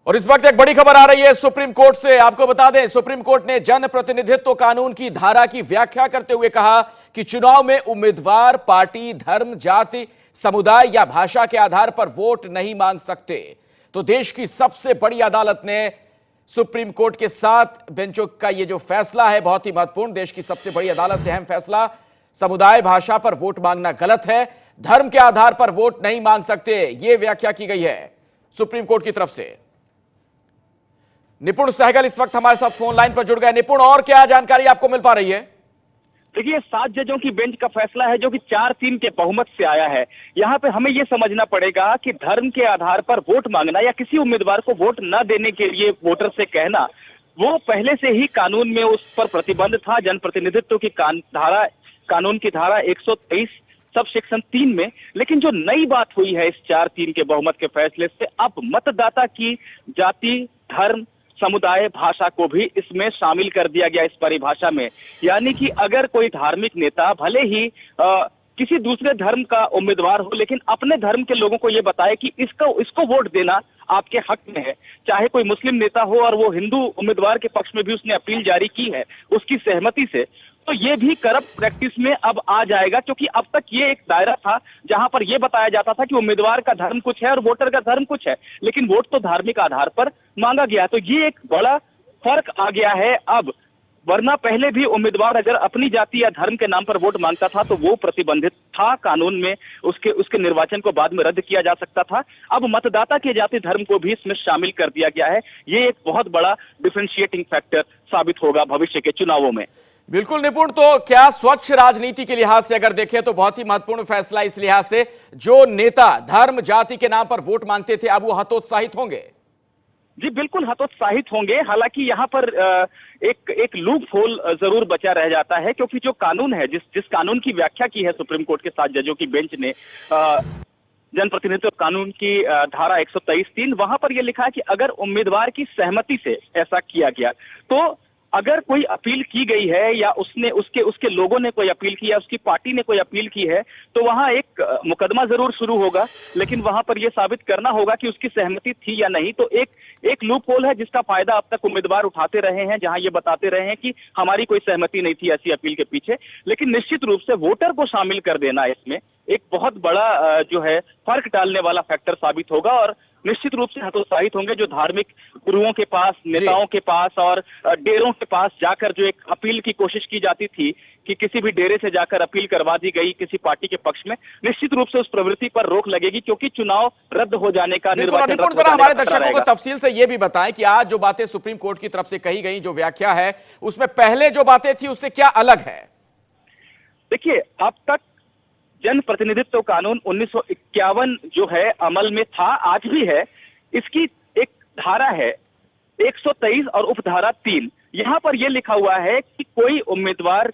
और इस वक्त एक बड़ी खबर आ रही है सुप्रीम कोर्ट से। आपको बता दें, सुप्रीम कोर्ट ने जन प्रतिनिधित्व कानून की धारा की व्याख्या करते हुए कहा कि चुनाव में उम्मीदवार पार्टी, धर्म, जाति, समुदाय या भाषा के आधार पर वोट नहीं मांग सकते। तो देश की सबसे बड़ी अदालत ने सुप्रीम कोर्ट के 7 बेंचों का यह जो फैसला है बहुत ही महत्वपूर्ण, देश की सबसे बड़ी अदालत से अहम फैसला, समुदाय, भाषा पर वोट मांगना गलत है, धर्म के आधार पर वोट नहीं मांग सकते, यह व्याख्या की गई है सुप्रीम कोर्ट की तरफ से। निपुण सहगल इस वक्त हमारे साथ फोन लाइन पर जुड़ गए। निपुण, और क्या जानकारी आपको मिल पा रही है? देखिए, 7 जजों की बेंच का फैसला है जो कि 4-3 के बहुमत से आया है। यहाँ पे हमें ये समझना पड़ेगा कि धर्म के आधार पर वोट मांगना या किसी उम्मीदवार को वोट न देने के लिए वोटर से कहना, वो पहले से ही कानून में उस पर प्रतिबंध था। जनप्रतिनिधित्व की कानून की धारा 123 सब सेक्शन 3 में। लेकिन जो नई बात हुई है इस 4-3 के बहुमत के फैसले से, अब मतदाता की जाति, धर्म, समुदाय, भाषा को भी इसमें शामिल कर दिया गया इस परिभाषा में। यानी कि अगर कोई धार्मिक नेता भले ही किसी दूसरे धर्म का उम्मीदवार हो, लेकिन अपने धर्म के लोगों को ये बताए कि इसको वोट देना आपके हक में है, चाहे कोई मुस्लिम नेता हो और वो हिंदू उम्मीदवार के पक्ष में भी उसने अपील जारी की है उसकी सहमति से, तो ये भी करप्ट प्रैक्टिस में अब आ जाएगा। क्योंकि अब तक ये एक दायरा था जहां पर यह बताया जाता था कि उम्मीदवार का धर्म कुछ है और वोटर का धर्म कुछ है, लेकिन वोट तो धार्मिक आधार पर मांगा गया। तो ये एक बड़ा फर्क आ गया है अब। वरना पहले भी उम्मीदवार अगर अपनी जाति या धर्म के नाम पर वोट मांगता था तो वो प्रतिबंधित था कानून में, उसके निर्वाचन को बाद में रद्द किया जा सकता था। अब मतदाता के जाति धर्म को भी इसमें शामिल कर दिया गया है। ये एक बहुत बड़ा डिफरेंशिएटिंग फैक्टर साबित होगा भविष्य के चुनावों में। बिल्कुल निपुण, तो क्या स्वच्छ राजनीति के लिहाज से अगर देखें तो बहुत ही महत्वपूर्ण फैसला इस लिहाज से, जो नेता धर्म, जाति के नाम पर वोट मांगते थे अब वो हतोत्साहित होंगे? जी बिल्कुल हतोत्साहित होंगे। हालांकि यहाँ पर एक लूप होल जरूर बचा रह जाता है, क्योंकि जो कानून है, जिस कानून की व्याख्या की है सुप्रीम कोर्ट के 7 जजों की बेंच ने, जनप्रतिनिधित्व कानून की धारा 123(3), वहां पर यह लिखा है कि अगर उम्मीदवार की सहमति से ऐसा किया गया, तो अगर कोई अपील की गई है या उसके लोगों ने कोई अपील की है, उसकी पार्टी ने कोई अपील की है, तो वहां एक मुकदमा जरूर शुरू होगा, लेकिन वहां पर यह साबित करना होगा कि उसकी सहमति थी या नहीं। तो एक लूप होल है जिसका फायदा अब तक उम्मीदवार उठाते रहे हैं, जहां ये बताते रहे हैं कि हमारी कोई सहमति नहीं थी ऐसी अपील के पीछे। लेकिन निश्चित रूप से वोटर को शामिल कर देना इसमें एक बहुत बड़ा जो है फर्क डालने वाला फैक्टर साबित होगा, और निश्चित रूप से हतोत्साहित होंगे जो धार्मिक गुरुओं के पास, नेताओं के पास और डेरों के पास जाकर जो एक अपील की कोशिश की जाती थी कि किसी भी डेरे से जाकर अपील करवा दी गई किसी पार्टी के पक्ष में, निश्चित रूप से उस प्रवृत्ति पर रोक लगेगी, क्योंकि चुनाव रद्द हो जाने का, निर्वाचन रद्द हो जाने का हमारे दर्शकों को तफसील से यह भी बताएं कि आज जो बातें सुप्रीम कोर्ट की तरफ से कही गई, जो व्याख्या है, उसमें पहले जो बातें थी उससे क्या अलग है? देखिए, अब तक जन प्रतिनिधित्व कानून 1951 जो है अमल में था, आज भी है। इसकी एक धारा है 123 और उपधारा 3। यहां पर यह लिखा हुआ है कि कोई उम्मीदवार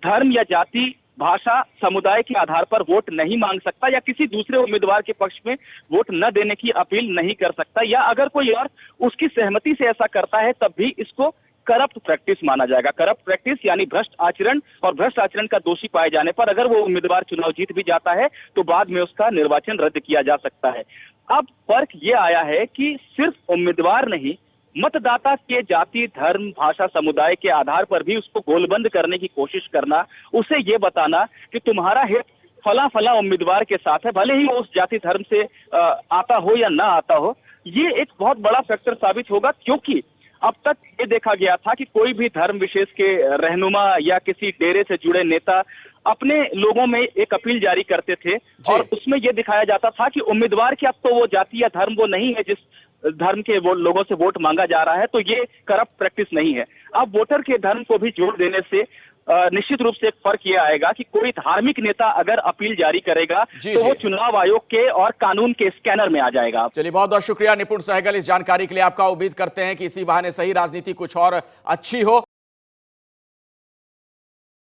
धर्म या जाति, भाषा, समुदाय के आधार पर वोट नहीं मांग सकता या किसी दूसरे उम्मीदवार के पक्ष में वोट न देने की अपील नहीं कर सकता, या अगर कोई और उसकी सहमति से ऐसा करता है तब भी इसको करप्ट प्रैक्टिस माना जाएगा। करप्ट प्रैक्टिस यानी भ्रष्ट आचरण, और भ्रष्ट आचरण का दोषी पाए जाने पर अगर वो उम्मीदवार चुनाव जीत भी जाता है तो बाद में उसका निर्वाचन रद्द किया जा सकता है। अब फर्क ये आया है कि सिर्फ उम्मीदवार नहीं, मतदाता के जाति, धर्म, भाषा, समुदाय के आधार पर भी उसको गोलबंद करने की कोशिश करना, उसे ये बताना कि तुम्हारा हित फला फला उम्मीदवार के साथ है, भले ही वो उस जाति धर्म से आता हो या ना आता हो। ये एक बहुत बड़ा फैक्टर साबित होगा, क्योंकि अब तक ये देखा गया था कि कोई भी धर्म विशेष के रहनुमा या किसी डेरे से जुड़े नेता अपने लोगों में एक अपील जारी करते थे और उसमें यह दिखाया जाता था कि उम्मीदवार की अब तो वो जाति या धर्म वो नहीं है जिस धर्म के वो लोगों से वोट मांगा जा रहा है, तो ये करप्ट प्रैक्टिस नहीं है। अब वोटर के धर्म को भी जोड़ देने से निश्चित रूप से एक फर्क ये आएगा कि कोई धार्मिक नेता अगर अपील जारी करेगा तो वो चुनाव आयोग के और कानून के स्कैनर में आ जाएगा। चलिए, बहुत बहुत शुक्रिया निपुण सहगल इस जानकारी के लिए। आपका उम्मीद करते हैं कि इसी बहाने सही राजनीति कुछ और अच्छी हो।